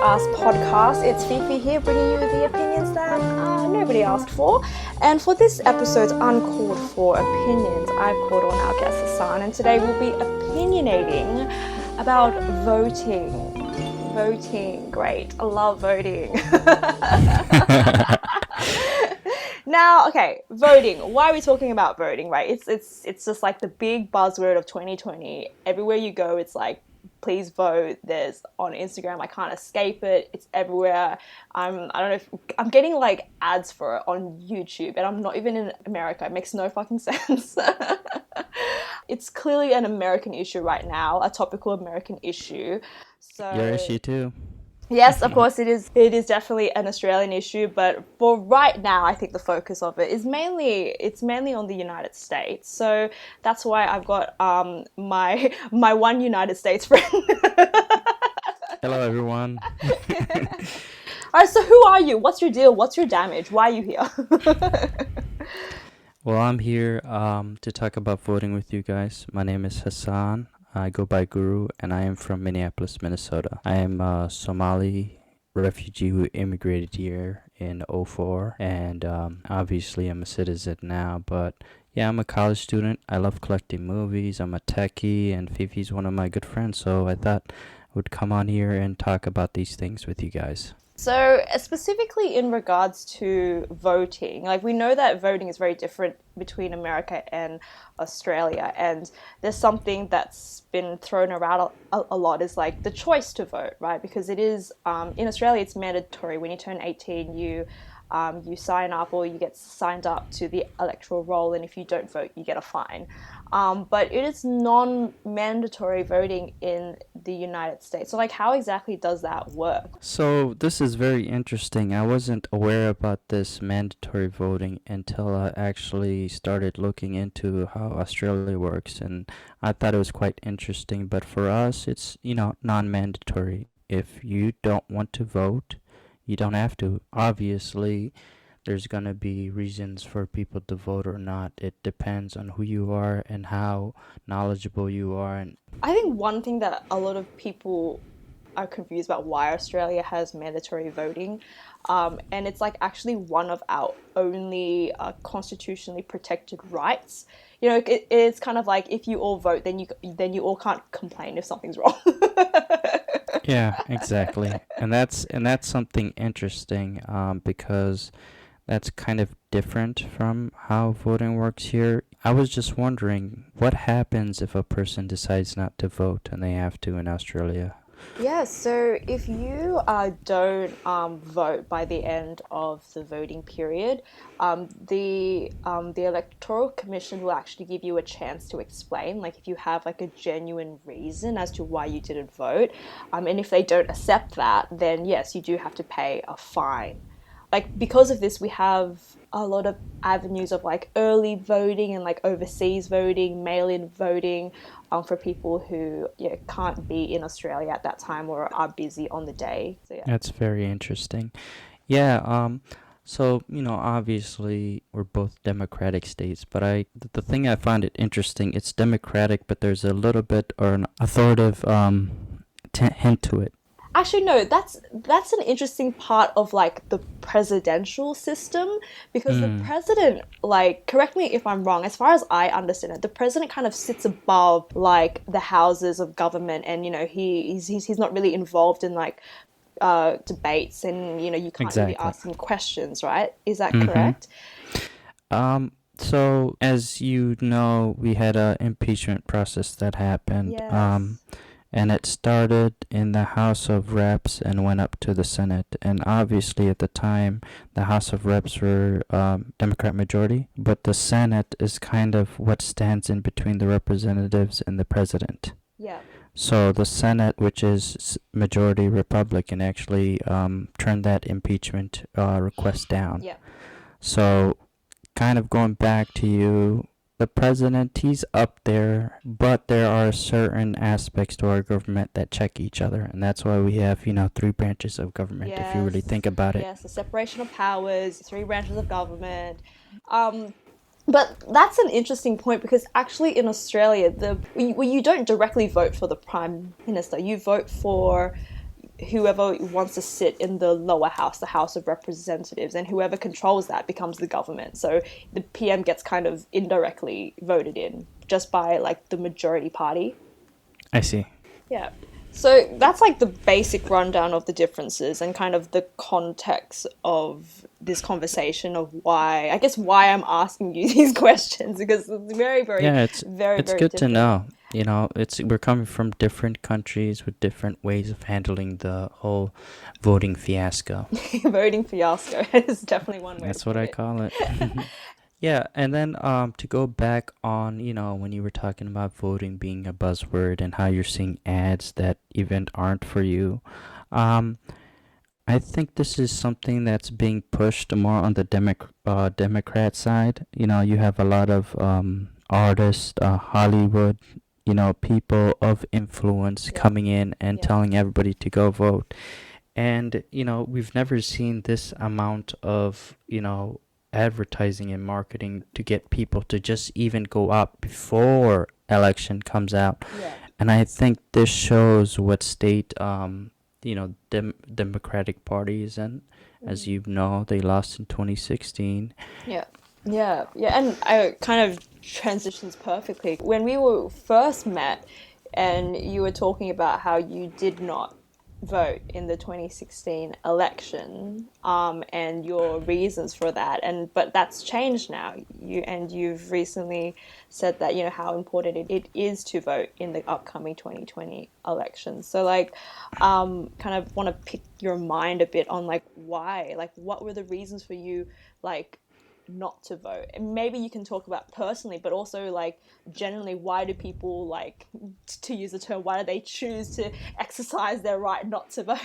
Asked podcast. It's Fifi here bringing you the opinions that nobody asked for. And for this episode's uncalled for opinions, I've called on our guest Hassan, and today we'll be opinionating about voting. Voting, great. I love voting. Now, okay, voting. Why are we talking about voting, right? It's just like the big buzzword of 2020. Everywhere you go, it's like, please vote. There's on Instagram, I can't escape it. It's everywhere. I don't know if I'm getting like ads for it on YouTube, and I'm not even in America. It makes no fucking sense. It's clearly an American issue right now, a topical American issue. So your issue too. yes, of course it is. It is definitely an Australian issue, but for right now, I think the focus of it is mainly on the United States. So that's why I've got my one United States friend. Hello, everyone. All right, so who are you? What's your deal? What's your damage? Why are you here? Well, I'm here to talk about voting with you guys. My name is Hassan. I go by Guru, and I am from Minneapolis, Minnesota. I am a Somali refugee who immigrated here in '04, and obviously I'm a citizen now, but yeah, I'm a college student. I love collecting movies. I'm a techie, and Fifi's one of my good friends, so I thought I would come on here and talk about these things with you guys. So specifically in regards to voting, like we know that voting is very different between America and Australia, and there's something that's been thrown around a lot is like the choice to vote, right? Because it is in Australia it's mandatory. When you turn 18, you sign up or you get signed up to the electoral roll, and if you don't vote, you get a fine. But it is non-mandatory voting in the United States. So, like, how exactly does that work? So this is very interesting. I wasn't aware about this mandatory voting until I actually started looking into how Australia works, and I thought it was quite interesting. But for us, it's, non-mandatory. If you don't want to vote, you don't have to. Obviously, there's going to be reasons for people to vote or not. It depends on who you are and how knowledgeable you are. And I think one thing that a lot of people are confused about why Australia has mandatory voting, and it's like actually one of our only constitutionally protected rights. It's kind of like if you all vote, then you all can't complain if something's wrong. yeah, exactly. And that's something interesting because that's kind of different from how voting works here. I was just wondering, what happens if a person decides not to vote and they have to in Australia? Yeah, so if you don't vote by the end of the voting period, the Electoral Commission will actually give you a chance to explain, like if you have like a genuine reason as to why you didn't vote, and if they don't accept that, then yes, you do have to pay a fine. Like because of this, we have a lot of avenues of like early voting and like overseas voting, mail-in voting, for people who can't be in Australia at that time or are busy on the day. So yeah. That's very interesting. Yeah, so, obviously we're both democratic states, but the thing I find it interesting, it's democratic, but there's a little bit or an authoritative hint to it. Actually, no, that's an interesting part of like the presidential system, because the president, like, correct me if I'm wrong, as far as I understand it, the president kind of sits above like the houses of government, and he's not really involved in like debates, and you can't really ask him questions, right? Is that correct? So as you know, we had a impeachment process that happened. Yes. And it started in the House of Reps and went up to the Senate. And obviously at the time, the House of Reps were Democrat majority, but the Senate is kind of what stands in between the representatives and the president. Yeah. So the Senate, which is majority Republican, actually turned that impeachment request down. Yeah. So kind of going back to you, the president, he's up there, but there are certain aspects to our government that check each other, and that's why we have, three branches of government, if you really think about it. Yes, the separation of powers, three branches of government. But that's an interesting point, because actually in Australia, you don't directly vote for the Prime Minister. You vote for whoever wants to sit in the lower house, the House of Representatives, and whoever controls that becomes the government. So the PM gets kind of indirectly voted in just by like the majority party. I see. Yeah. So that's like the basic rundown of the differences and kind of the context of this conversation of why, I guess, why I'm asking you these questions because it's very, very, Yeah, very, it's very good to different. know. It's we're coming from different countries with different ways of handling the whole voting fiasco. Voting fiasco is definitely one way to That's what put I it. call it. Yeah, and then to go back on, when you were talking about voting being a buzzword and how you're seeing ads that even aren't for you, um, I think this is something that's being pushed more on the Democrat side. You have a lot of artists, Hollywood, people of influence Yeah, coming in and yeah. telling everybody to go vote. And, we've never seen this amount of, advertising and marketing to get people to just even go out before election comes out. Yeah. And I think this shows what state, Democratic Party is in. As Mhm. you know, they lost in 2016. Yeah. Yeah. Yeah. And I kind of transitions perfectly. When we were first met and you were talking about how you did not vote in the 2016 election, and your reasons for that, and but that's changed now. You've recently said that how important it is to vote in the upcoming 2020 elections. So like, kind of want to pick your mind a bit on like why, like what were the reasons for you, like not to vote, and maybe you can talk about personally but also like generally why do people like to use the term, why do they choose to exercise their right not to vote?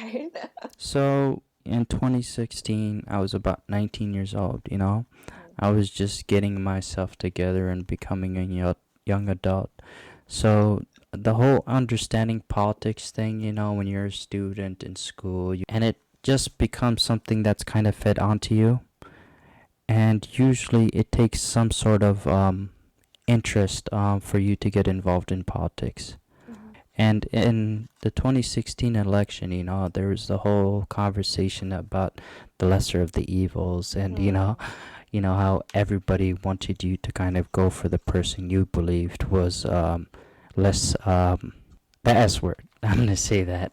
So in 2016, I was about 19 years old. I was just getting myself together and becoming a young adult. So the whole understanding politics thing, when you're a student in school, and it just becomes something that's kind of fed onto you. And usually it takes some sort of interest for you to get involved in politics. Mm-hmm. And in the 2016 election, there was the whole conversation about the lesser of the evils, and Mm. how everybody wanted you to kind of go for the person you believed was less the S word. I'm gonna say that.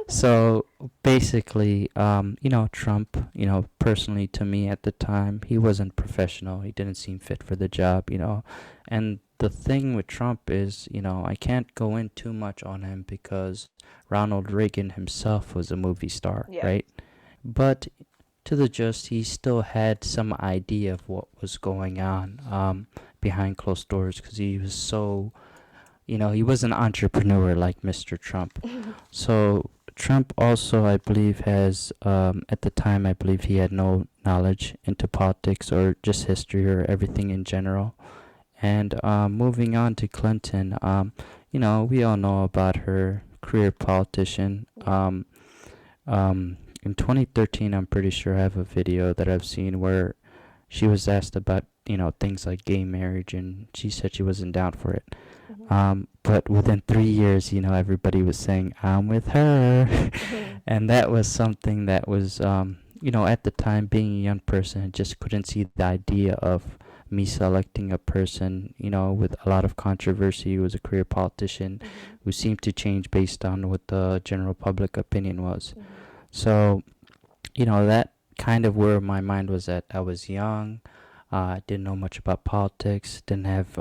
So basically, Trump, personally to me at the time, he wasn't professional. He didn't seem fit for the job. And the thing with Trump is, I can't go in too much on him because Ronald Reagan himself was a movie star, Yeah. right? But to the just, he still had some idea of what was going on behind closed doors because he was so, he was an entrepreneur like Mr. Trump. So Trump also, I believe, has at the time, I believe he had no knowledge into politics or just history or everything in general. And moving on to Clinton, we all know about her career politician. Yeah. In 2013, I'm pretty sure I have a video that I've seen where she was asked about, things like gay marriage, and she said she wasn't down for it. Mm-hmm. But within 3 years, everybody was saying, I'm with her. Mm-hmm. And that was something that was, at the time, being a young person, I just couldn't see the idea of me selecting a person, with a lot of controversy, who was a career politician, Mm-hmm. who seemed to change based on what the general public opinion was. Mm-hmm. So, that kind of where my mind was at. I was young. Didn't know much about politics. Didn't have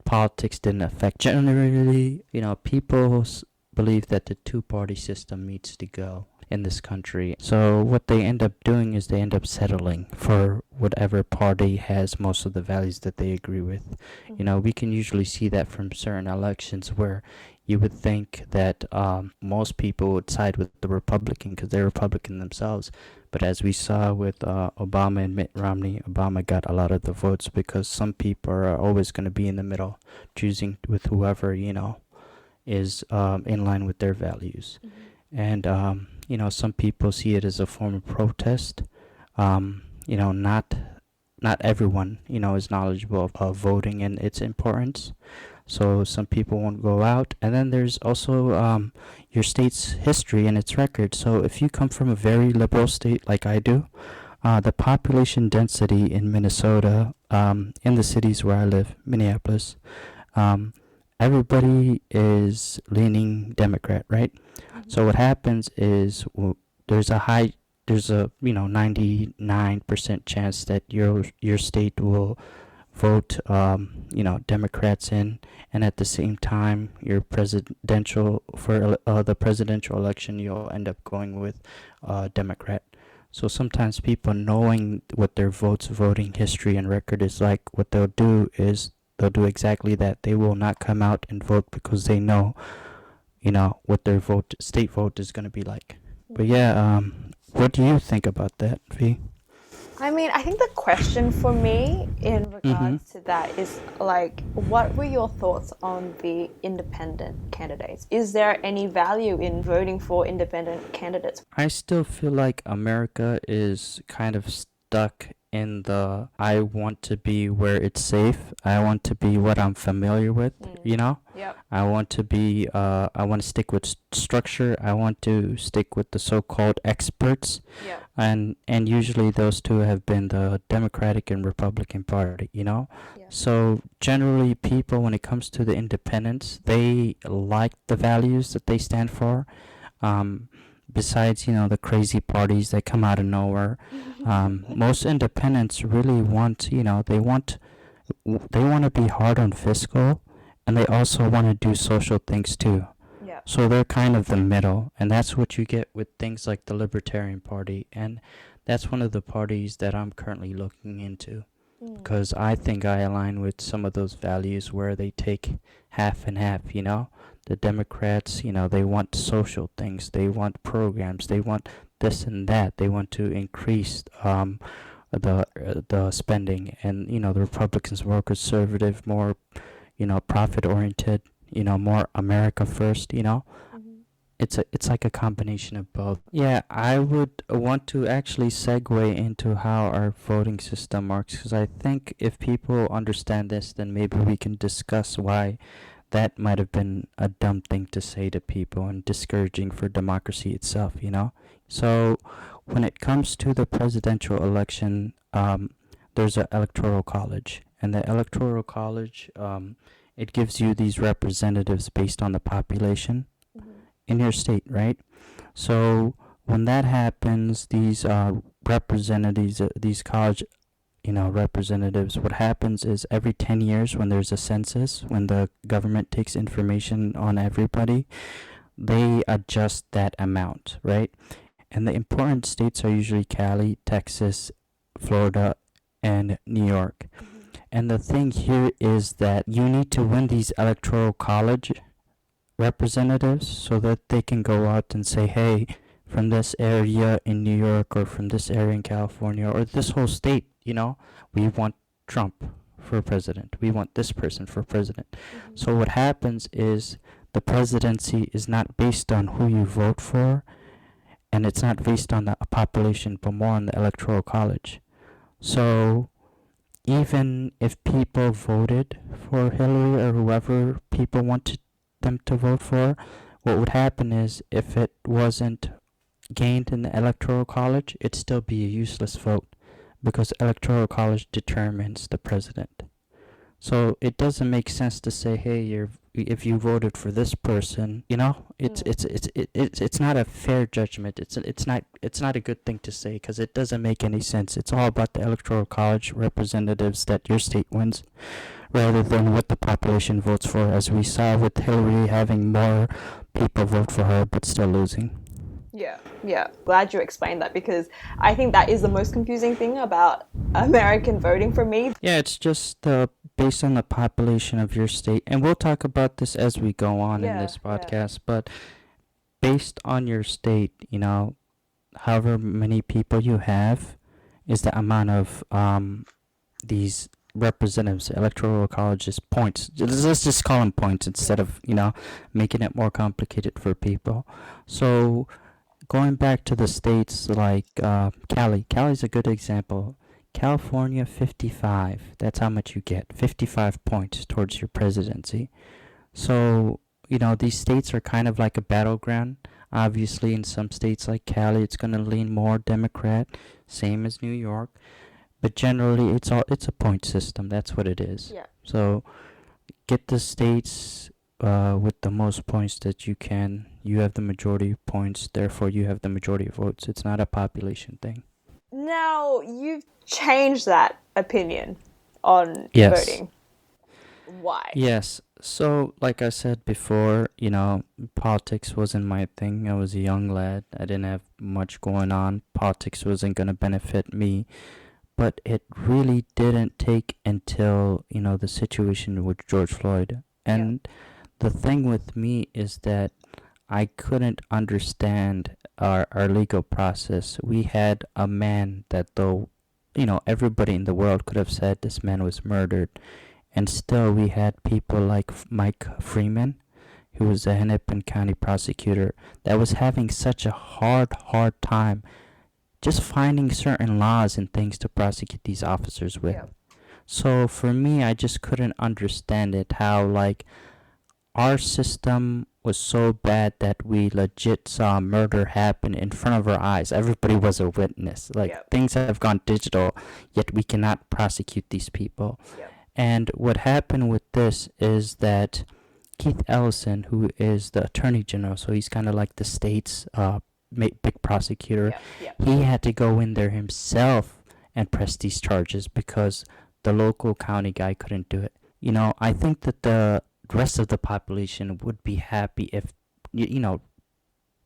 politics didn't affect generally. People believe that the two-party system needs to go in this country. So what they end up doing is they end up settling for whatever party has most of the values that they agree with. Mm-hmm. We can usually see that from certain elections where you would think that most people would side with the Republican because they're Republican themselves. But as we saw with Obama and Mitt Romney, Obama got a lot of the votes because some people are always going to be in the middle, choosing with whoever, is in line with their values. Mm-hmm. And, some people see it as a form of protest. Not everyone, is knowledgeable of voting and its importance. so some people won't go out. And then there's also your state's history and its record. So if you come from a very liberal state like I do, the population density in Minnesota, in the cities where I live, Minneapolis, um, everybody is leaning Democrat, right? Mhm. So what happens is there's a high, there's a 99% chance that your state will vote Democrats in, and at the same time your presidential for the presidential election you'll end up going with Democrat. So sometimes people, knowing what their voting history and record is like, what they'll do is they'll do exactly that. They will not come out and vote because they know what their state vote is going to be like. But Mhm. yeah, what do you think about that, V? I mean, I think the question for me in Mm-hmm. regards to that is like, what were your thoughts on the independent candidates? Is there any value in voting for independent candidates? I still feel like America is kind of stuck in the I want to be where it's safe. I want to be what I'm familiar with, Mm. you know? Yep. I want to be I want to stick with structure. I want to stick with the so-called experts, Yep. and usually those two have been the Democratic and Republican Party, you know? Yeah. So generally people, when it comes to the independents, they like the values that they stand for. Um, Besides, the crazy parties that come out of nowhere, most independents really want, they want to be hard on fiscal, and they also want to do social things too. Yep. So they're kind of the middle, and that's what you get with things like the Libertarian Party, and that's one of the parties that I'm currently looking into Mm. because I think I align with some of those values where they take half and half, The Democrats, they want social things, they want programs, they want this and that, they want to increase the spending, and the Republicans more conservative, more profit oriented, more America first, Mhm. it's like a combination of both. Yeah, I would want to actually segue into how our voting system works because I think if people understand this, then maybe we can discuss why that might have been a dumb thing to say to people and discouraging for democracy itself. So when it comes to the presidential election, there's an electoral college, and the electoral college, it gives you these representatives based on the population Mhm. in your state, right? So when that happens, these representatives, these college, representatives, what happens is every 10 years when there's a census, when the government takes information on everybody, they adjust that amount, right? And the important states are usually Cali, Texas, Florida, and New York. Mhm. And the thing here is that you need to win these electoral college representatives so that they can go out and say, hey, from this area in New York or from this area in California or this whole state, we want Trump for president. We want this person for president. Mhm. So what happens is the presidency is not based on who you vote for, and it's not based on the population, but more on the electoral college. So even if people voted for Hillary or whoever people wanted them to vote for, what would happen is if it wasn't gained in the electoral college, it'd still be a useless vote because electoral college determines the president. So it doesn't make sense to say, hey, if you voted for this person, it's Mm. it's it's it's not a fair judgment. It's not a good thing to say because it doesn't make any sense. It's all about the electoral college representatives that your state wins, rather than what the population votes for, as we saw with Hillary having more people vote for her but still losing. Yeah, yeah. Glad you explained that because I think that is the most confusing thing about American voting for me. Yeah, it's just based on the population of your state, and we'll talk about this as we go on in Yeah, this yeah. podcast. But based on your state, however many people you have, is the amount of these representatives, electoral colleges points. Let's just call them points instead Yeah. of making it more complicated for people. So going back to the states like Cali's a good example. California 55. That's how much you get. 55 points towards your presidency. So, these states are kind of like a battleground. Obviously, in some states like Cali, it's going to lean more Democrat, same as New York. But generally, it's a point system. That's what it is. Yeah. So, get the states with the most points that you can. You have the majority of points, therefore you have the majority of votes. It's not a population thing. Now, you've changed that opinion on Yes. voting. Why? Yes. So, like I said before, politics wasn't my thing. I was a young lad. I didn't have much going on. Politics wasn't going to benefit me. But it really didn't take until, the situation with George Floyd. Yeah. And the thing with me is that I couldn't understand our legal process. We had a man that, though, everybody in the world could have said this man was murdered, and still we had people like Mike Freeman, who was the Hennepin County prosecutor, that was having such a hard time just finding certain laws and things to prosecute these officers with. Yeah. So for me, I just couldn't understand it, how like our system was so bad that we legit saw murder happen in front of our eyes. Everybody was a witness. Like Yeah. things have gone digital, yet we cannot prosecute these people. Yeah. And what happened with this is that Keith Ellison, who is the attorney general, so he's kind of like the state's big prosecutor, Yeah. he had to go in there himself and press these charges because the local county guy couldn't do it. I think that the rest of the population would be happy if,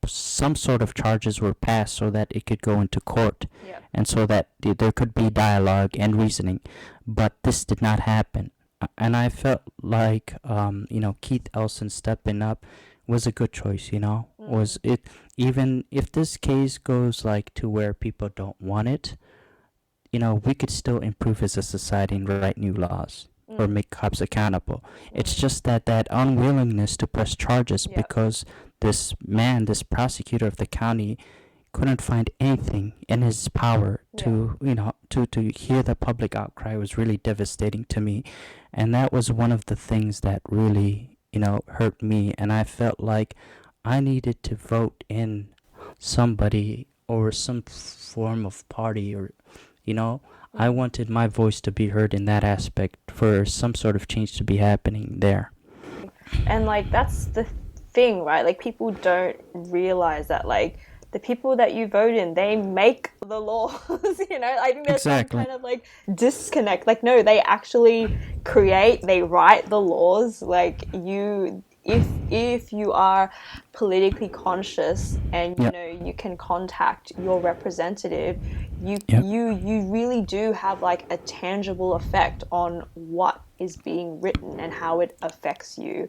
some sort of charges were passed so that it could go into court Yeah. and so that there could be dialogue and reasoning. But this did not happen. And I felt like, Keith Elson stepping up was a good choice, Was it, even if this case goes like to where people don't want it, we could still improve as a society and write new laws or make cops accountable. It's just that unwillingness to press charges Yeah. because this man, this prosecutor of the county, couldn't find anything in his power to hear the public outcry was really devastating to me. And that was one of the things that really, hurt me. And I felt like I needed to vote in somebody or some form of party, or I wanted my voice to be heard in that aspect for some sort of change to be happening there. And like that's the thing, right? Like people don't realize that like the people that you vote in, they make the laws. I think there's some kind of like disconnect. Like no, they actually create, they write the laws. Like if you are politically conscious and you can contact your representative, you really do have like a tangible effect on what is being written and how it affects you.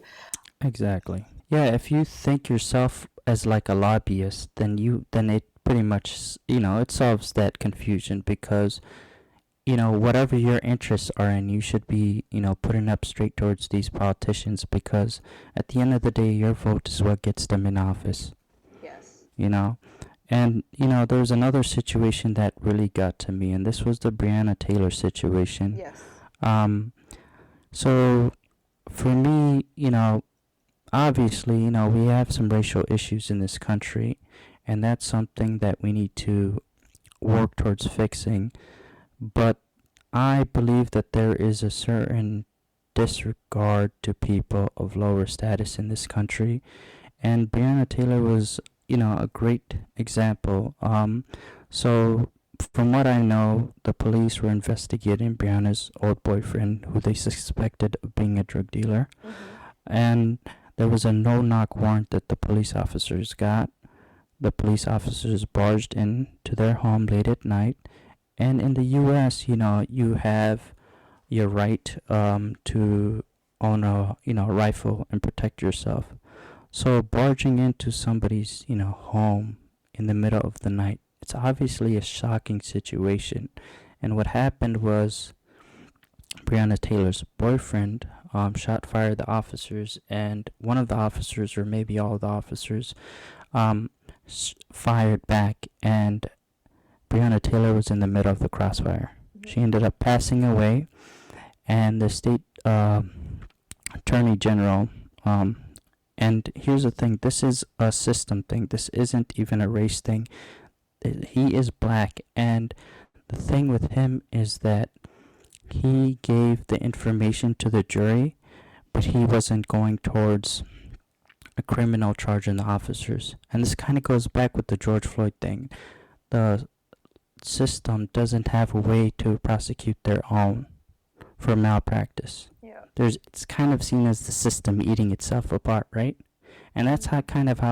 Exactly. Yeah, if you think yourself as like a lobbyist, then it pretty much, it solves that confusion because, whatever your interests are in, you should be, putting up straight towards these politicians because at the end of the day, your vote is what gets them in office. Yes. And, there was another situation that really got to me, and this was the Breonna Taylor situation. Yes. So for me, obviously, we have some racial issues in this country, and that's something that we need to work towards fixing. But I believe that there is a certain disregard to people of lower status in this country, and Breonna Taylor was, a great example. So from what I know, the police were investigating Breonna's old boyfriend, who they suspected of being a drug dealer, and there was a no-knock warrant that the police officers got. The police officers barged in to their home late at night. And in the U.S., you have your right to own a rifle and protect yourself. So barging into somebody's home in the middle of the night, it's obviously a shocking situation. And what happened was Breonna Taylor's boyfriend shot fire at the officers, and one of the officers, or maybe all of the officers, fired back, and Breonna Taylor was in the middle of the crossfire. She ended up passing away, and the state attorney general. And here's the thing: this is a system thing. This isn't even a race thing. He is black, and the thing with him is that he gave the information to the jury, but he wasn't going towards a criminal charge in the officers. And this kind of goes back with the George Floyd thing. The system doesn't have a way to prosecute their own for malpractice. Yeah. It's kind of seen as the system eating itself apart, right? And that's how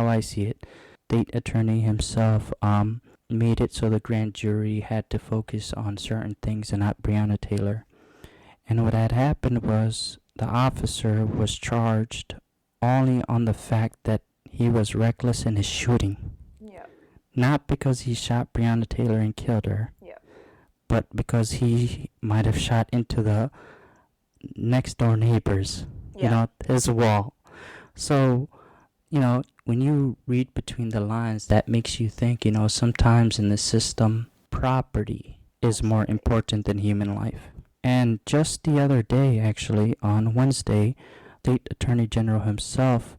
I see it. The attorney himself made it so the grand jury had to focus on certain things and not Breonna Taylor. And what had happened was the officer was charged only on the fact that he was reckless in his shooting. Yeah. Not because he shot Breonna Taylor and killed her, Yeah. but because he might have shot into the next door neighbors, his wall. So, when you read between the lines, that makes you think, sometimes in the system, property is more important than human life. And just the other day, actually, on Wednesday, the Attorney General himself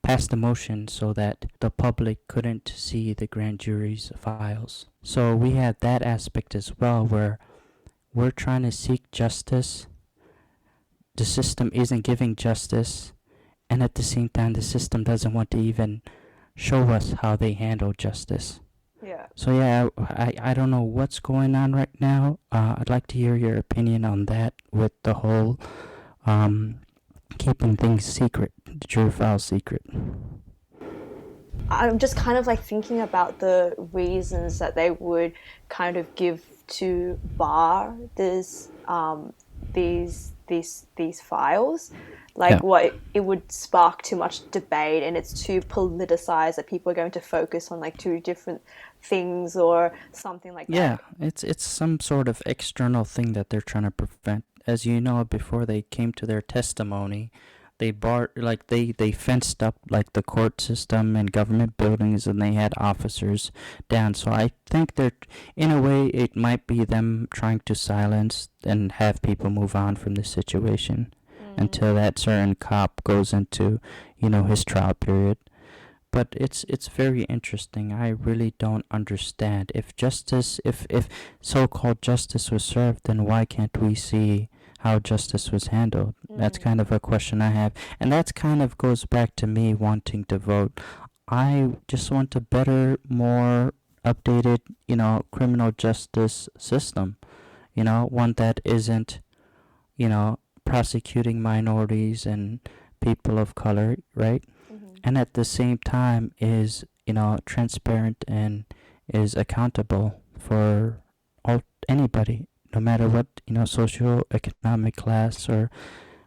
passed a motion so that the public couldn't see the grand jury's files. So we had that aspect as well, where we're trying to seek justice. The system isn't giving justice, and at the same time, the system doesn't want to even show us how they handle justice. Yeah. So yeah, I don't know what's going on right now. I'd like to hear your opinion on that with the whole keeping things secret, the jury file secret. I'm just kind of like thinking about the reasons that they would kind of give to bar these files. Like what it would spark too much debate, and it's too politicized that people are going to focus on like two different things or something like that. Yeah, it's some sort of external thing that they're trying to prevent. As you know, before they came to their testimony, they they fenced up like the court system and government buildings, and they had officers down. So I think they're, in a way, it might be them trying to silence and have people move on from the situation until that certain cop goes into, his trial period. But it's very interesting. I really don't understand. If so-called justice was served, then why can't we see how justice was handled? That's kind of a question I have. And that's kind of goes back to me wanting to vote. I just want a better, more updated, criminal justice system. One that isn't, prosecuting minorities and people of color, right? And at the same time is, transparent and is accountable for anybody, no matter what, socioeconomic class or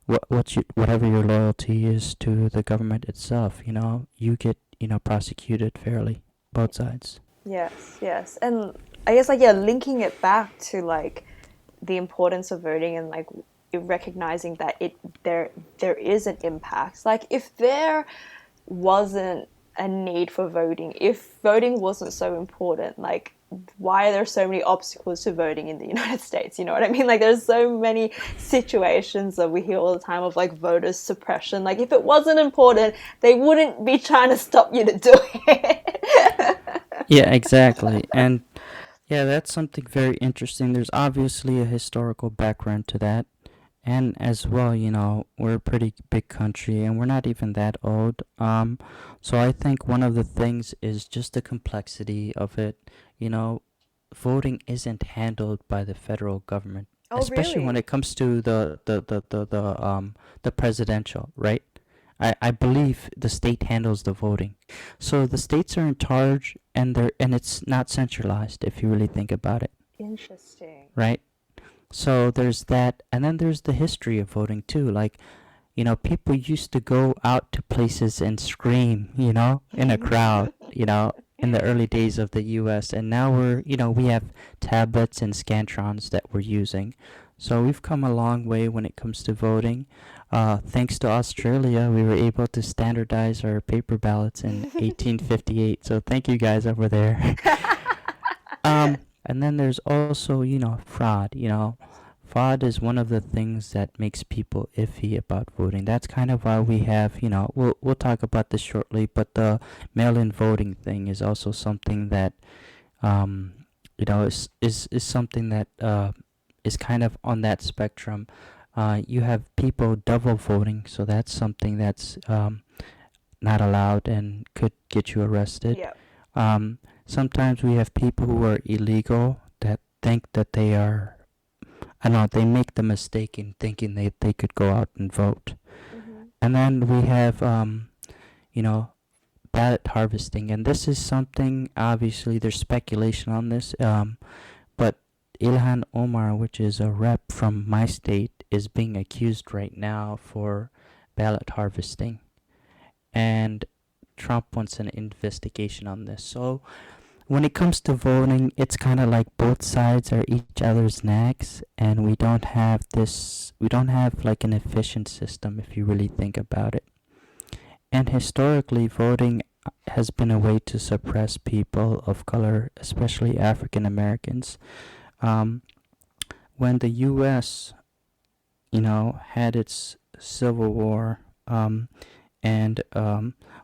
whatever your loyalty is to the government itself. You get, prosecuted fairly, both sides. Yes. And I guess linking it back to like the importance of voting and like recognizing that there is an impact. Like if there wasn't a need for voting, if voting wasn't so important, like why are there so many obstacles to voting in the United States? You know what I mean? Like there's so many situations that we hear all the time of like voter suppression. Like if it wasn't important, they wouldn't be trying to stop you to do it. Yeah, exactly. And yeah, that's something very interesting. There's obviously a historical background to that. And as well, we're a pretty big country and we're not even that old. So I think one of the things is just the complexity of it. Voting isn't handled by the federal government, especially really? when it comes to the presidential, right? I believe the state handles the voting. So the states are in charge, and it's not centralized if you really think about it. Interesting. Right? So there's that, and then there's the history of voting too. Like, people used to go out to places and scream, in a crowd, in the early days of the U.S. And now we have tablets and scantrons that we're using. So we've come a long way when it comes to voting. Thanks to Australia, we were able to standardize our paper ballots in 1858. So thank you guys over there. And then there's also, fraud. Fraud is one of the things that makes people iffy about voting. That's kind of why we have, we'll talk about this shortly, but the mail-in voting thing is also something that, um, is something that is kind of on that spectrum. You have people double voting, so that's something that's not allowed and could get you arrested. Yeah. Sometimes we have people who are illegal that think that they are, I don't know, they make the mistake in thinking they could go out and vote. Hmm. And then we have, you know, ballot harvesting. And this is something, obviously, there's speculation on this, but Ilhan Omar, which is a rep from my state, is being accused right now for ballot harvesting. And Trump wants an investigation on this. So when it comes to voting, it's kind of like both sides are each other's nags, and we don't have like an efficient system if you really think about it. And historically, voting has been a way to suppress people of color, especially African Americans. Um, when the U.S., had its Civil War, and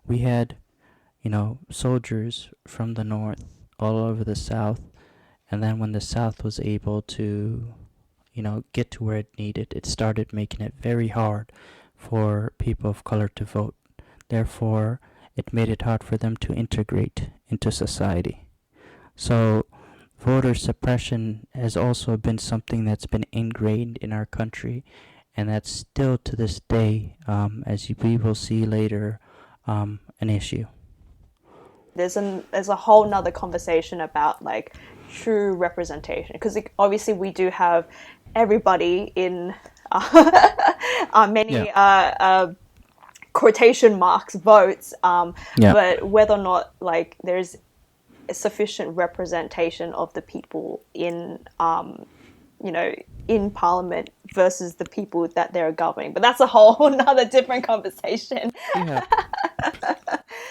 we had, soldiers from the North all over the South, and then when the South was able to, get to where it needed, it started making it very hard for people of color to vote. Therefore, it made it hard for them to integrate into society. So, voter suppression has also been something that's been ingrained in our country, and that's still to this day, we will see later, an issue. There's a whole nother conversation about like true representation, because obviously we do have everybody in Yeah. many quotation marks votes, Yeah. but whether or not like there's sufficient representation of the people in parliament versus the people that they're governing, but that's a whole another different conversation. Yeah.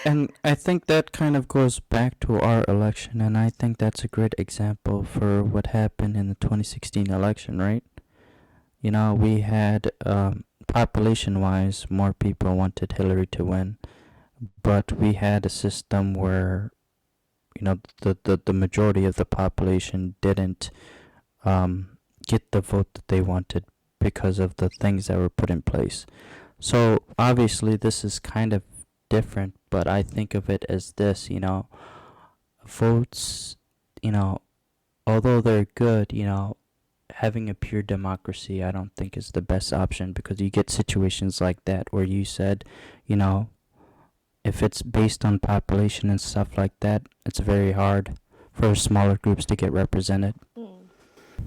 And I think that kind of goes back to our election, and I think that's a great example for what happened in the 2016 election, right? We had, population-wise, more people wanted Hillary to win, but we had a system where, the majority of the population didn't get the vote that they wanted because of the things that were put in place. So obviously, this is kind of different, but I think of it as this, votes, you know, although they're good, having a pure democracy, I don't think is the best option, because you get situations like that where you said, you know, if it's based on population and stuff like that, it's very hard for smaller groups to get represented.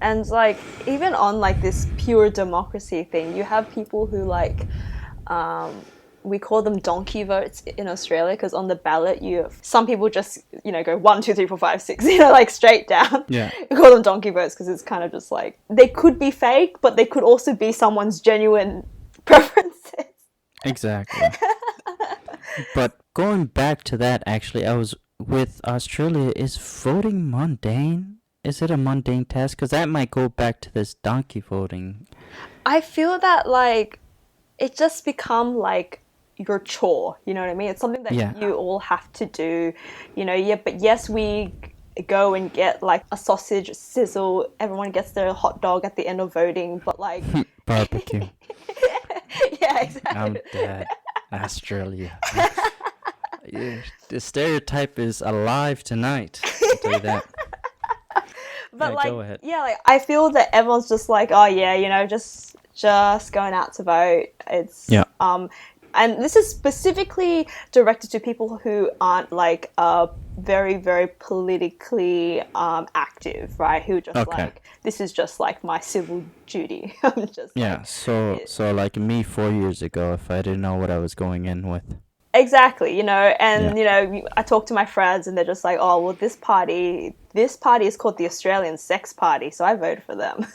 And like even on like this pure democracy thing, you have people who like we call them donkey votes in Australia, because on the ballot some people just go 1, 2, 3, 4, 5, 6, like straight down. Yeah. We call them donkey votes because it's kind of just like they could be fake, but they could also be someone's genuine preferences. Exactly. But going back to that, actually, I was with Australia. Is voting mundane? Is it a mundane task? Because that might go back to this donkey voting. I feel that like it just become like your chore, you know what I mean? It's something that Yeah. you all have to do, yeah, but yes, we go and get like a sausage sizzle, everyone gets their hot dog at the end of voting, but like Barbecue. yeah, I'm exactly. dead. Australia. Yeah, the stereotype is alive tonight. I'll tell you that. But Yeah, like go ahead. yeah, like I feel that everyone's just like, oh yeah, just going out to vote. It's Yeah. and this is specifically directed to people who aren't like very, very politically active, right? Who just Okay. like, this is just like my civil duty. I'm just Yeah. like, So like me 4 years ago, if I didn't know what I was going in with. exactly, and Yeah. I talk to my friends and they're just like, oh well, this party is called the Australian Sex Party, so I voted for them.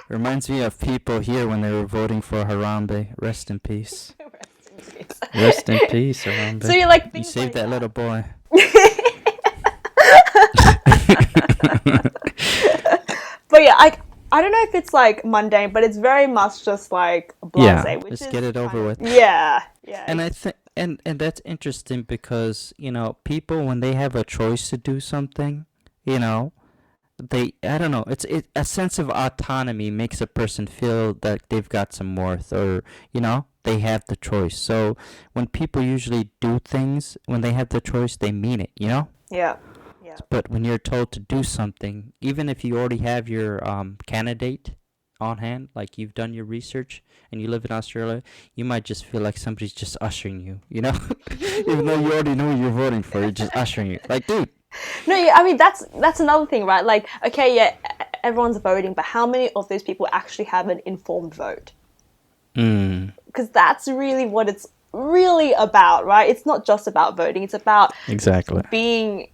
Reminds me of people here when they were voting for Harambe. Rest in peace. Rest in peace. Rest in peace, Harambe. So you're like You things saved like that little boy. But yeah, I don't know if it's like mundane, but it's very much just like Yeah, blasé, which just is get it kind over of with. yeah, yeah, And I think and that's interesting because, people when they have a choice to do something, you know, they I don't know, a sense of autonomy makes a person feel that they've got some worth, or, they have the choice. So when people usually do things when they have the choice, they mean it, you know? yeah, yeah. But when you're told to do something, even if you already have your candidate on hand, like you've done your research and you live in Australia, you might just feel like somebody's just ushering you, you know? Even though you already know who you're voting for, you're just ushering you. Like, dude. No, yeah, I mean that's another thing, right? Like, okay, yeah, everyone's voting, but how many of those people actually have an informed vote? Mm, Because that's really what it's really about, right? It's not just about voting; it's about exactly. being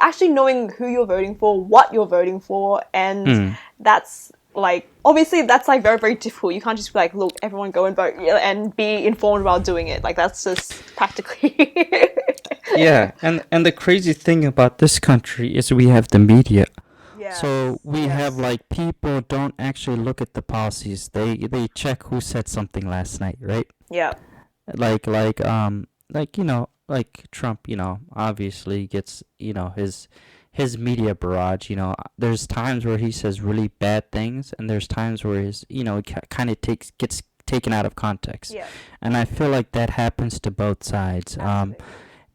actually knowing who you're voting for, what you're voting for, and Mm. that's like obviously that's like very very difficult. You can't just be like, look, everyone go and vote and be informed while doing it. Like that's just practically. Yeah, and the crazy thing about this country is we have the media. So Yes. we have Yes. like people don't actually look at the policies. They check who said something last night, right? Yeah. Like Trump, obviously gets, his media barrage. There's times where he says really bad things, and there's times where his, kind of gets taken out of context, Yeah. and I feel like that happens to both sides. Absolutely.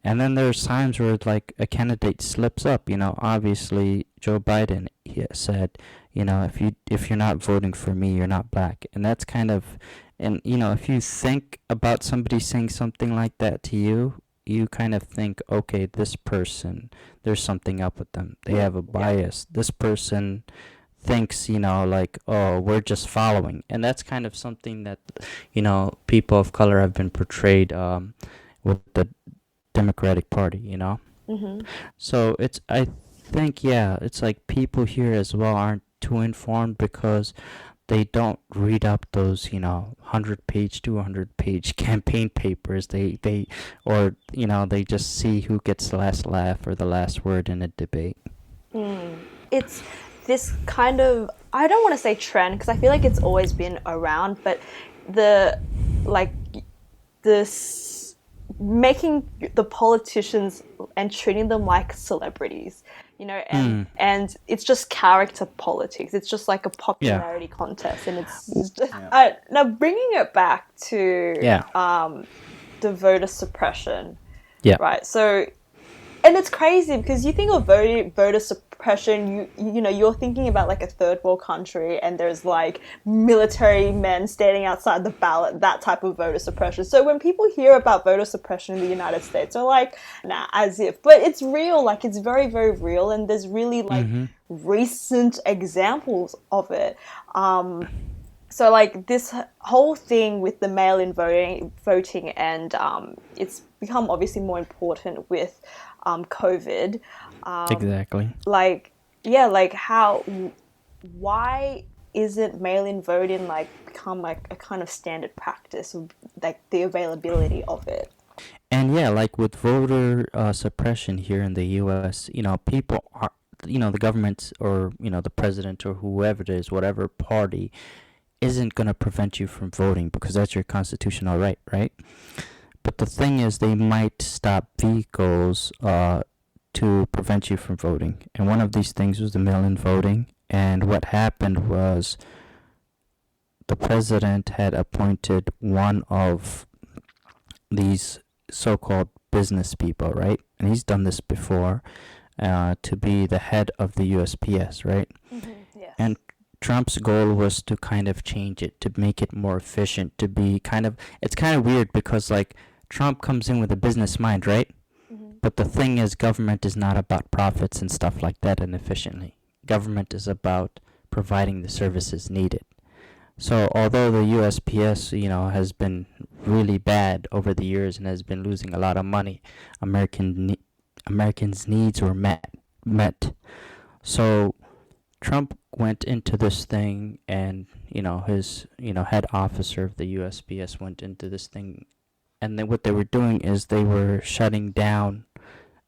And then there's times where like a candidate slips up. Obviously Joe Biden, he said, if you're not voting for me, you're not black, and that's kind of, and if you think about somebody saying something like that to you, you kind of think, okay, this person, there's something up with them. They have a Yeah. bias. This person thinks, like, oh, we're just following, and that's kind of something that, people of color have been portrayed with the Democratic Party. Mhm. So I think, yeah, it's like people here as well aren't too informed because they don't read up those, 100-page, 200-page campaign papers. Or, they just see who gets the last laugh or the last word in a debate. It's this kind of I don't want to say trend because I feel like it's always been around, but the like this making the politicians and treating them like celebrities, and Mm, it's just character politics. It's just like a yeah. popularity contest, and W- it's just, Yeah. now bringing it back to Yeah. the voter suppression, Yeah. right? So and it's crazy because you think of voter suppression, you're thinking about like a third world country, and there's like military men standing outside the ballot, that type of voter suppression. So when people hear about voter suppression in the United States, they're like, nah, as if. But it's real, like it's very very real, and there's really like Mm-hmm. recent examples of it. So like this whole thing with the mail-in voting, and it's become obviously more important with COVID. Exactly. Like, yeah, like why isn't mail-in voting like become like a kind of standard practice of like the availability of it? And yeah, like with voter suppression here in the U.S., people are, the government, or, the president or whoever it is, whatever party, isn't going to prevent you from voting because that's your constitutional right, right? But the thing is, they might stop vehicles to prevent you from voting. And one of these things was the mail in voting. And what happened was the president had appointed one of these so called business people, right? And he's done this before, to be the head of the USPS, right? Yes. And Trump's goal was to kind of change it, to make it more efficient, to be it's kind of weird because, like, Trump comes in with a business mind, right? But the thing is, government is not about profits and stuff like that and efficiently. Government is about providing the services needed. So although the USPS, has been really bad over the years and has been losing a lot of money, Americans' needs were met. So Trump went into this thing, and his head officer of the USPS went into this thing, and then what they were doing is they were shutting down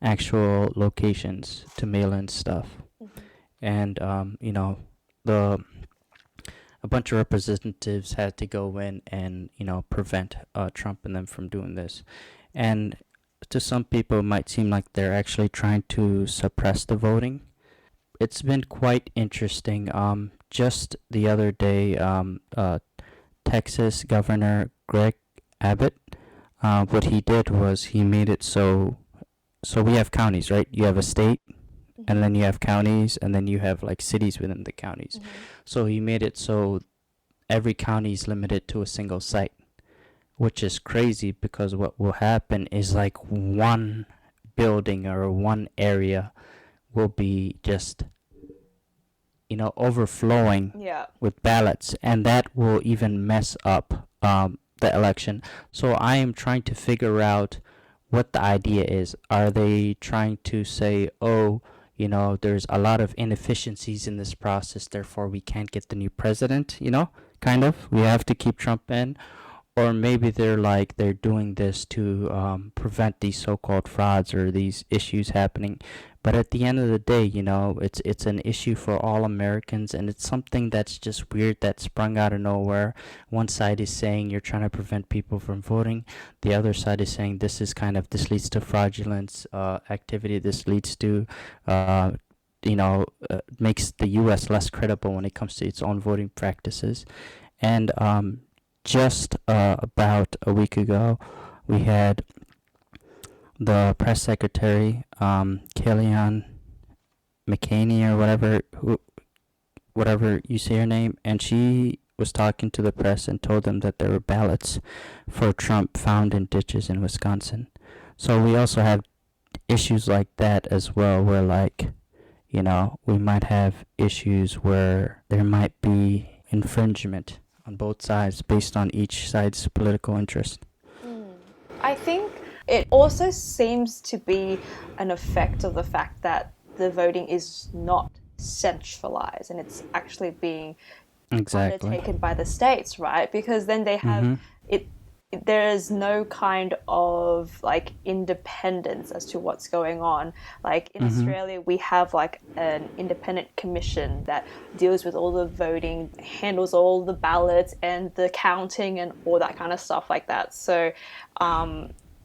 actual locations to mail in stuff. and the a bunch of representatives had to go in and prevent Trump and them from doing this. And to some people, it might seem like they're actually trying to suppress the voting. It's been quite interesting. Just the other day, Texas Governor Greg Abbott, what he did was he made it so we have counties, right? You have a state, and then you have counties, and then you have like cities within the counties. Mm-hmm. So he made it so every county is limited to a single site, which is crazy because what will happen is like one building or one area will be just overflowing Yeah. with ballots, and that will even mess up the election. So I am trying to figure out what the idea is. Are they trying to say, oh, there's a lot of inefficiencies in this process, therefore we can't get the new president, kind of. We have to keep Trump in. Or maybe they're doing this to prevent these so-called frauds or these issues happening. But at the end of the day, it's an issue for all Americans, and it's something that's just weird that sprung out of nowhere. One side is saying you're trying to prevent people from voting. The other side is saying this leads to fraudulent activity. This leads to makes the U.S. less credible when it comes to its own voting practices. And just about a week ago, we had the press secretary, Kellyanne McCaney or whatever you say her name, and she was talking to the press and told them that there were ballots for Trump found in ditches in Wisconsin. So we also have issues like that as well, where we might have issues where there might be infringement on both sides based on each side's political interest. I think it also seems to be an effect of the fact that the voting is not centralized and it's actually being undertaken by the states, right? Because then they have it. There is no kind of like independence as to what's going on. Like in Australia, we have like an independent commission that deals with all the voting, handles all the ballots and the counting and all that kind of stuff like that. So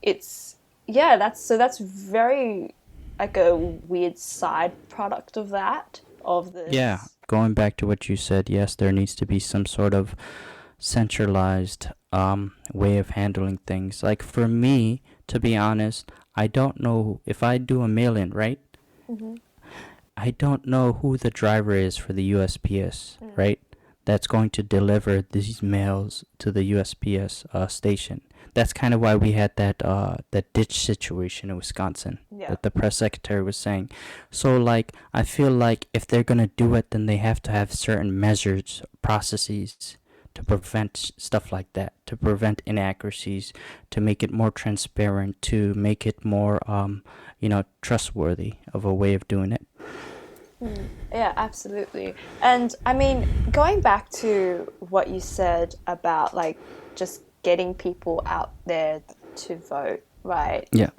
that's very like a weird side product of that, of this. Yeah, going back to what you said, yes, there needs to be some sort of centralized way of handling things. Like for me, to be honest, I don't know if I do a mail-in, right? I don't know who the driver is for the USPS, right? That's going to deliver these mails to the USPS station. That's kind of why we had that ditch situation in Wisconsin that the press secretary was saying. So I feel like if they're gonna do it, then they have to have certain measures, processes to prevent stuff like that, to prevent inaccuracies, to make it more transparent, to make it more trustworthy of a way of doing it. Yeah, absolutely. And I mean, going back to what you said about like just getting people out there to vote, right? Yeah.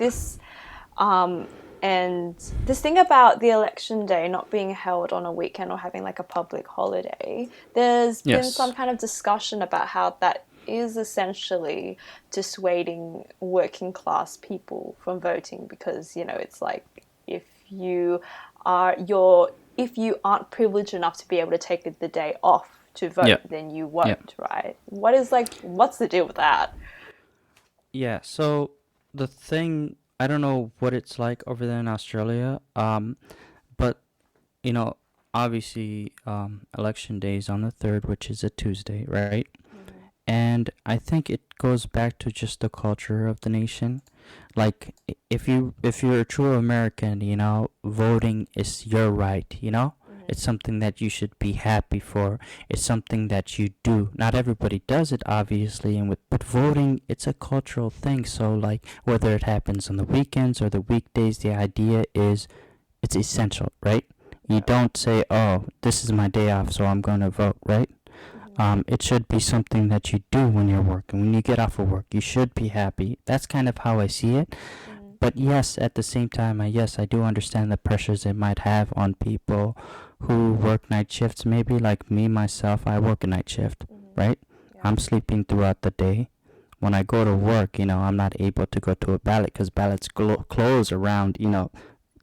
And this thing about the election day not being held on a weekend or having like a public holiday, there's been some kind of discussion about how that is essentially dissuading working class people from voting because, it's like if you aren't privileged enough to be able to take the day off to vote, then you won't, right? What's the deal with that? Yeah, so the thing, I don't know what it's like over there in Australia, but, obviously, election day is on the 3rd, which is a Tuesday, right? And I think it goes back to just the culture of the nation. Like, if you're a true American, voting is your right, It's something that you should be happy for. It's something that you do. Not everybody does it, obviously, but voting, it's a cultural thing. So, whether it happens on the weekends or the weekdays, the idea is it's essential, right? You don't say, oh, this is my day off, so I'm going to vote, right? It should be something that you do when you're working. When you get off of work, you should be happy. That's kind of how I see it. But yes, at the same time, yes, I do understand the pressures it might have on people who work night shifts. Maybe like me myself, I work a night shift, Mm-hmm. right? Yeah. I'm sleeping throughout the day. When I go to work, I'm not able to go to a ballot because ballots close around,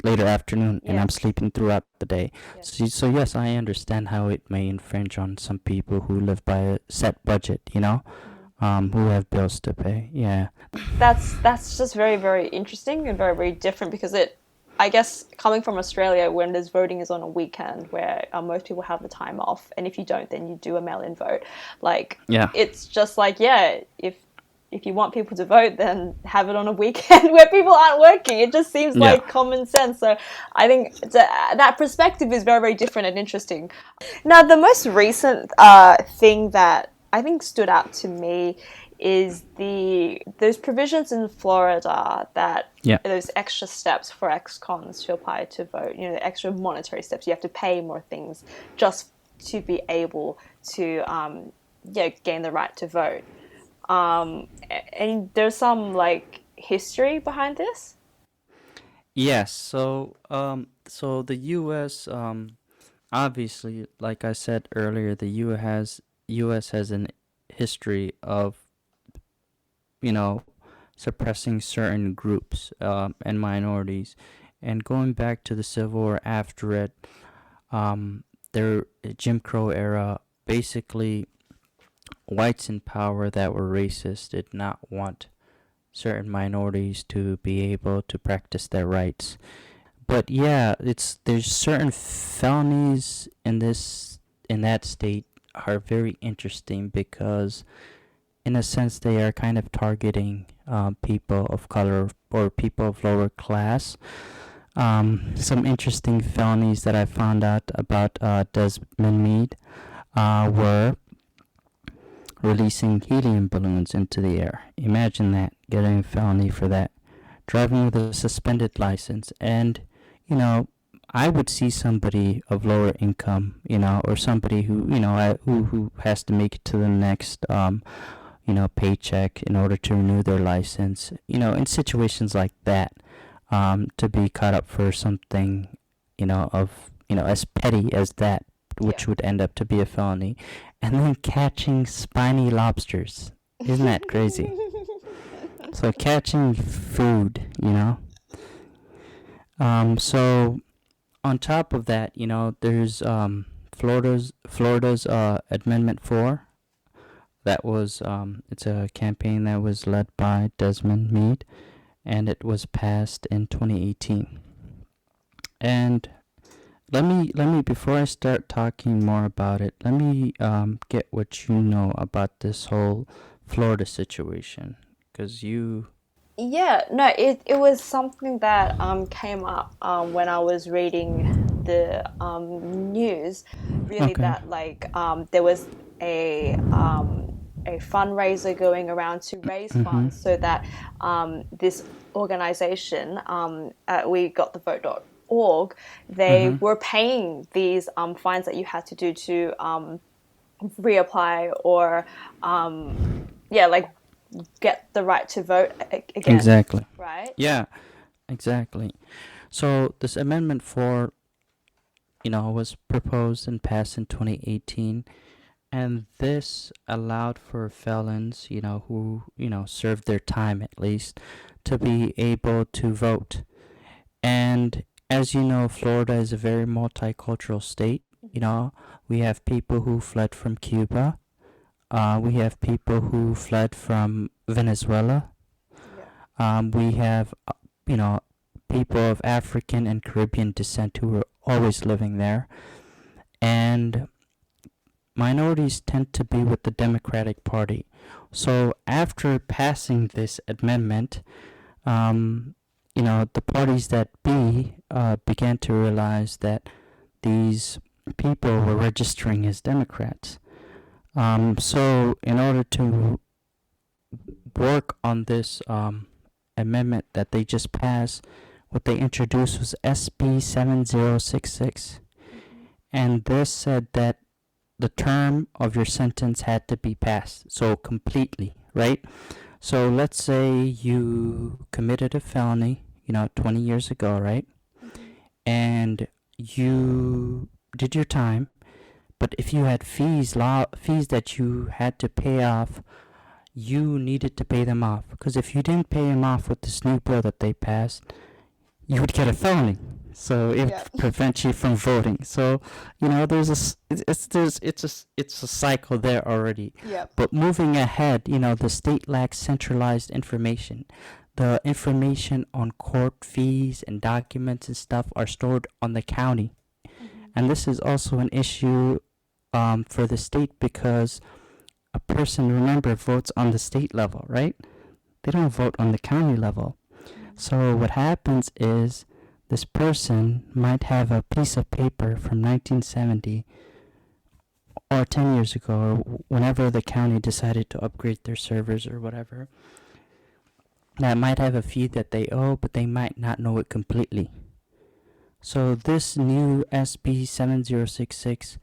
later afternoon, and I'm Yes. sleeping throughout the day. Yes. So yes, I understand how it may infringe on some people who live by a set budget, Mm-hmm. who have bills to pay. Yeah. That's just very, very interesting and very, very different because I guess coming from Australia, when there's voting is on a weekend where most people have the time off, and if you don't, then you do a mail-in vote. Like Yeah. it's just like, yeah, if you want people to vote, then have it on a weekend where people aren't working. It just seems Yeah. like common sense. So I think that perspective is very, very different and interesting. Now, the most recent thing that I think stood out to me is those provisions in Florida that Yeah. those extra steps for ex-cons to apply to vote. You know, the extra monetary steps. You have to pay more things just to be able to gain the right to vote. And there's some like history behind this. Yes. So the U.S. Obviously, like I said earlier, the U.S. has an history of you know suppressing certain groups and minorities, and going back to the Civil War after it, their Jim Crow era, basically whites in power that were racist did not want certain minorities to be able to practice their rights. But yeah, there's certain felonies in that state are very interesting because in a sense they are kind of targeting people of color or people of lower class. Some interesting felonies that I found out about Desmond Meade were releasing helium balloons into the air. Imagine that, getting a felony for that. Driving with a suspended license. And, you know, I would see somebody of lower income, or somebody who, who has to make it to the next, paycheck in order to renew their license, in situations like that, to be caught up for something, as petty as that, Yeah. which would end up to be a felony, and then catching spiny lobsters. Isn't that crazy? So catching food, So on top of that, there's Florida's Amendment 4. That was it's a campaign that was led by Desmond Meade, and it was passed in 2018. And let me before I start talking more about it, let me get what you know about this whole Florida situation, because you. Yeah, no, it was something that came up when I was reading the news. Really, Okay. that like there was a fundraiser going around to raise Mhm. funds so that this organization, we got the vote.org, they Mhm. were paying these fines that you had to do to reapply or like get the right to vote again, Exactly. right? Yeah. Exactly. So this Amendment 4, was proposed and passed in 2018, and this allowed for felons, who, served their time at least, to be able to vote. And as you know, Florida is a very multicultural state. Mm-hmm. We have people who fled from Cuba. We have people who fled from Venezuela. Yeah. We have, you know, people of African and Caribbean descent who were always living there. And minorities tend to be with the Democratic Party. So after passing this amendment, the parties that began to realize that these people were registering as Democrats. So in order to work on this amendment that they just passed, what they introduced was SB 7066. Mm-hmm. And this said that the term of your sentence had to be passed. So completely, right? So let's say you committed a felony 20 years ago, right? And you did your time, but if you had fees that you had to pay off, you needed to pay them off. Because if you didn't pay them off with this new bill that they passed, you would get a felony. So it Yeah. prevents you from voting. So there's it's a cycle there already. Yep. But moving ahead, the state lacks centralized information. The information on court fees and documents and stuff are stored on the county, and this is also an issue for the state because a person, remember, votes on the state level, right? They don't vote on the county level. So what happens is this person might have a piece of paper from 1970 or 10 years ago, or whenever the county decided to upgrade their servers or whatever, that might have a fee that they owe, but they might not know it completely. So this new SB 7066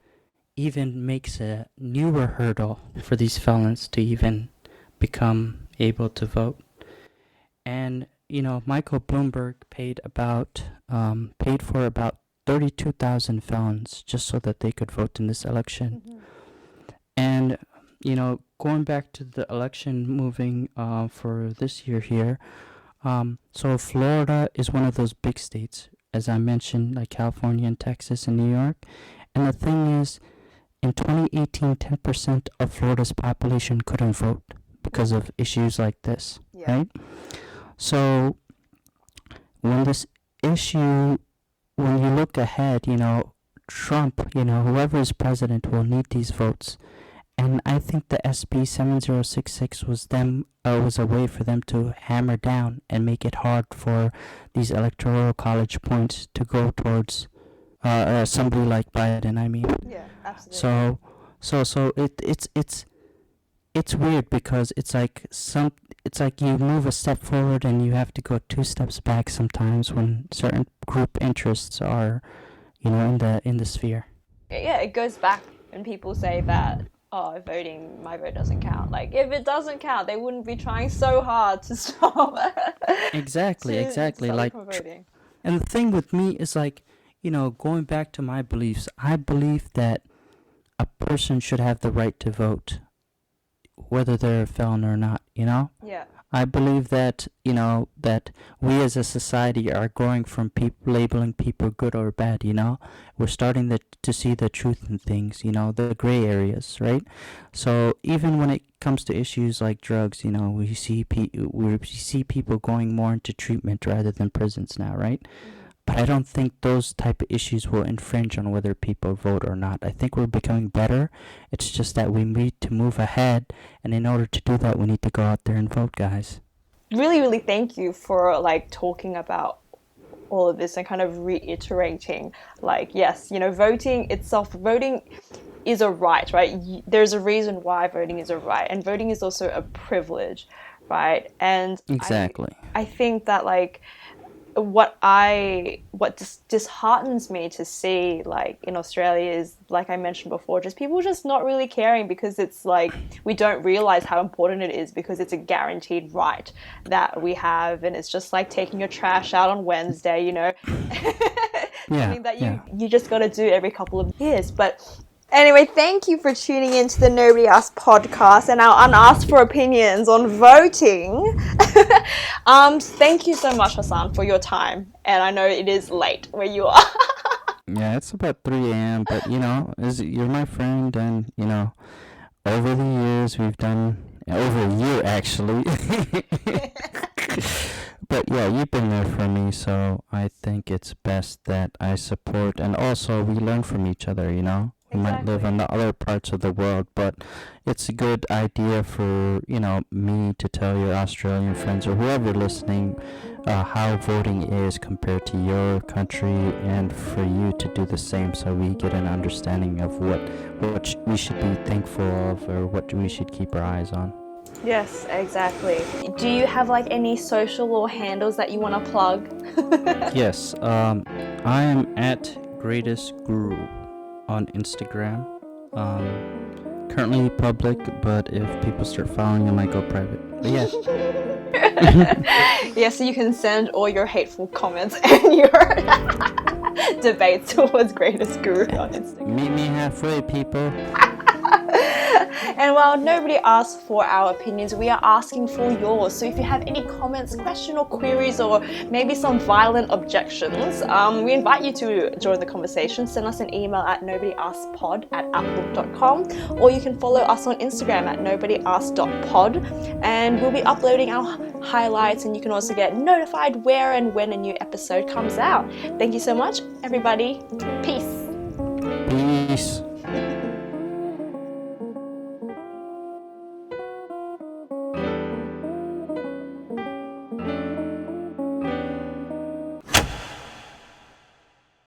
even makes a newer hurdle for these felons to even become able to vote. And Michael Bloomberg paid for about 32,000 felons just so that they could vote in this election. And going back to the election, moving for this year here. So Florida is one of those big states, as I mentioned, like California and Texas and New York. And the thing is, in 2018, 10% of Florida's population couldn't vote because of issues like this, right? So when you look ahead, Trump, whoever is president will need these votes. And I think the SB 7066 was a way for them to hammer down and make it hard for these electoral college points to go towards somebody like Biden. I mean, Yeah, absolutely. So it's weird because it's like you move a step forward and you have to go 2 steps back sometimes when certain group interests are, in the sphere. Yeah, it goes back when people say that, oh, my vote doesn't count. Like, if it doesn't count, they wouldn't be trying so hard to stop Exactly. stop from voting. And the thing with me is going back to my beliefs, I believe that a person should have the right to vote, whether they're a felon or not, Yeah. I believe that, that we as a society are growing from labeling people good or bad, We're starting to see the truth in things, the gray areas, right? So even when it comes to issues like drugs, we see people going more into treatment rather than prisons now, right? But I don't think those type of issues will infringe on whether people vote or not. I think we're becoming better. It's just that we need to move ahead, and in order to do that, we need to go out there and vote, guys. Really, really thank you for talking about all of this and kind of reiterating, yes, voting is a right? There's a reason why voting is a right, and voting is also a privilege, right? And exactly. I think that what disheartens me to see in Australia is, like I mentioned before, just people just not really caring, because it's we don't realize how important it is, because it's a guaranteed right that we have, and it's just like taking your trash out on Wednesday, something that you just got to do every couple of years. But anyway, thank you for tuning in to the Nobody Asked podcast and our unasked for opinions on voting. Thank you so much, Hassan, for your time. And I know it is late where you are. Yeah, it's about 3 a.m., but, you're my friend, and, over the years we've done, over a year actually. But yeah, you've been there for me, so I think it's best that I support, and also we learn from each other, We might live in the other parts of the world, but it's a good idea for, me to tell your Australian friends or whoever listening how voting is compared to your country, and for you to do the same, so we get an understanding of what we should be thankful of, or what we should keep our eyes on. Yes, exactly. Do you have any social or handles that you want to plug? Yes, I am at Greatest Guru on Instagram. Currently public, but if people start following, I might go private. But yeah. Yeah, so you can send all your hateful comments and your debates towards Greatest Guru on Instagram. Meet me halfway, people. And while nobody asks for our opinions, we are asking for yours. So if you have any comments, question or queries, or maybe some violent objections, we invite you to join the conversation. Send us an email at nobodyaskedpod@outlook.com, or you can follow us on Instagram at nobodyaskedpod, and we'll be uploading our highlights, and you can also get notified where and when a new episode comes out. Thank you so much, everybody. Peace. Peace.